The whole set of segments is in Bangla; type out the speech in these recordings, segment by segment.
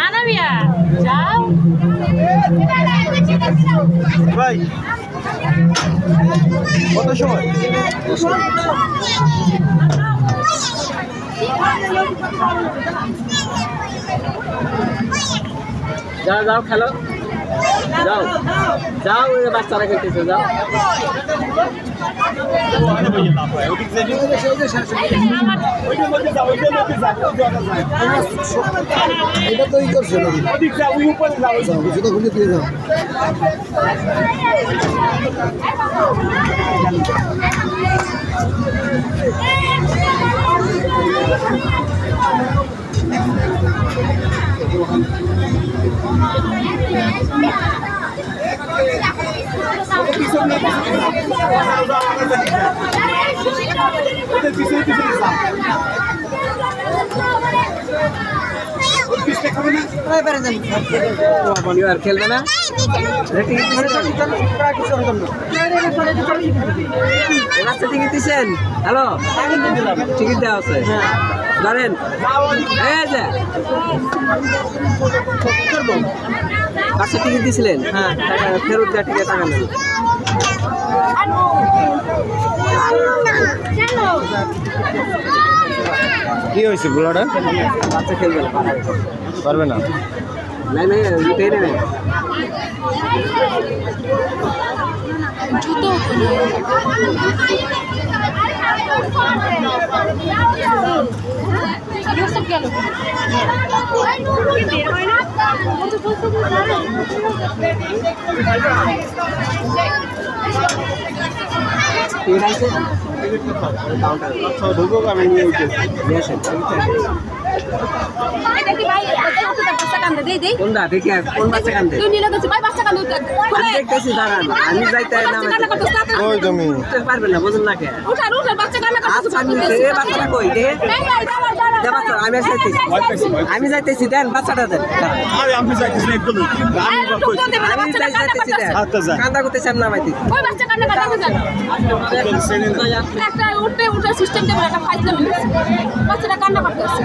আনাবিয়া যাও ভাই কত সময় যাও যাও খেলো যাও যাও ওই বাচ্চারা খেলতেছে যাও এটা তো ই করছে জুতো খুলে দিয়ে যাও খেলবে না টিকিট দিচ্ছেন হ্যালো টিকিট দেওয়া আছে ধরেন বাচ্চা টিকিট দিয়েছিলেন হ্যাঁ ফেরত দেওয়া টিকিট টাকা নেই কি হয়েছে বুলাটা বাচ্চা খেলবে না পারবে না নাই নাই উঠে নেবে জুতো গেল ঢুকুক আমি নিয়ে কোনটা দেখি কোন বাচ্চা কান্দে দেখতেছি দাঁড়ান আমি যাইতে ওই তুমি পারবেন না বুঝুন না কে বাচ্চাটা কই আমি যাইতেছি দেন বাচ্চাটা দেন কান্দা করতেছি আমি নামাইতেছি বাচ্চাটা কান্না করতেছে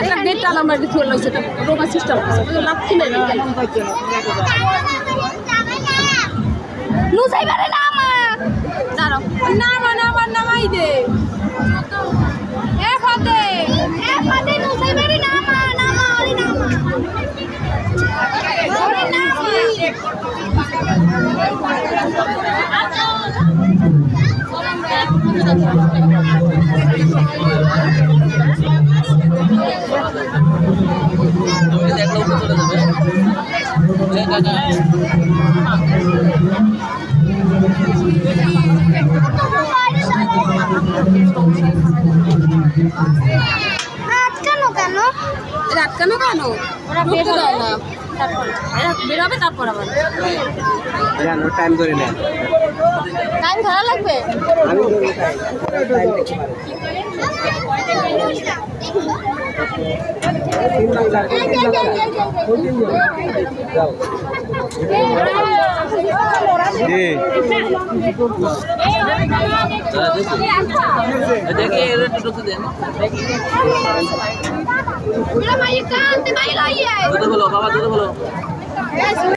একটা ডেটটা নাম্বার দিয়ে চলে সেটা রোমা সিস্টেম লাচ্ছি না নুসাই পারে না আমা দাঁড়াও নামাই দে এ ফাতে নুসাই পারে না আমা নামাই রাতকানো কেন ওরা বের হয় না বেরোবে তারপর আবার টাইম ধরে নেন টাইম ধরা লাগবে বলো বাবা বলো